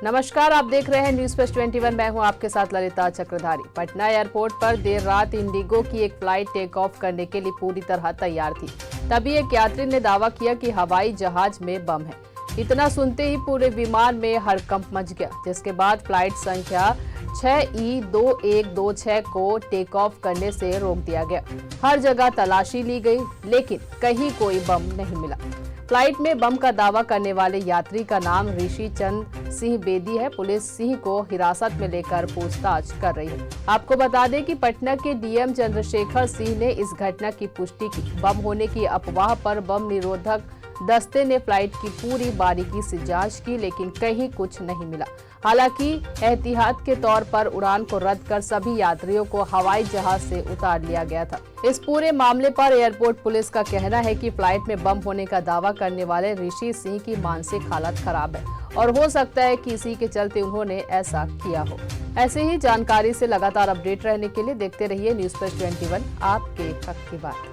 नमस्कार, आप देख रहे हैं न्यूज प्लस 21। मैं हूं आपके साथ ललिता चक्रधारी। पटना एयरपोर्ट पर देर रात इंडिगो की एक फ्लाइट टेक ऑफ करने के लिए पूरी तरह तैयार थी। तभी एक यात्री ने दावा किया कि हवाई जहाज में बम है। इतना सुनते ही पूरे विमान में हड़कंप मच गया, जिसके बाद फ्लाइट संख्या 6E2126 को टेक ऑफ करने से रोक दिया गया। हर जगह तलाशी ली गई, लेकिन कहीं कोई बम नहीं मिला। फ्लाइट में बम का दावा करने वाले यात्री का नाम ऋषि चंद सिंह बेदी है। पुलिस सिंह को हिरासत में लेकर पूछताछ कर रही है। आपको बता दें कि पटना के डीएम चंद्रशेखर सिंह ने इस घटना की पुष्टि की। बम होने की अफवाह पर बम निरोधक दस्ते ने फ्लाइट की पूरी बारीकी से जांच की, लेकिन कहीं कुछ नहीं मिला। हालांकि एहतियात के तौर पर उड़ान को रद्द कर सभी यात्रियों को हवाई जहाज से उतार लिया गया था। इस पूरे मामले पर एयरपोर्ट पुलिस का कहना है कि फ्लाइट में बम होने का दावा करने वाले ऋषि सिंह की मानसिक हालत खराब है और हो सकता है कि इसी के चलते उन्होंने ऐसा किया हो। ऐसे ही जानकारी से लगातार अपडेट रहने के लिए देखते रहिए न्यूज प्लस 21, आपके हक की बात।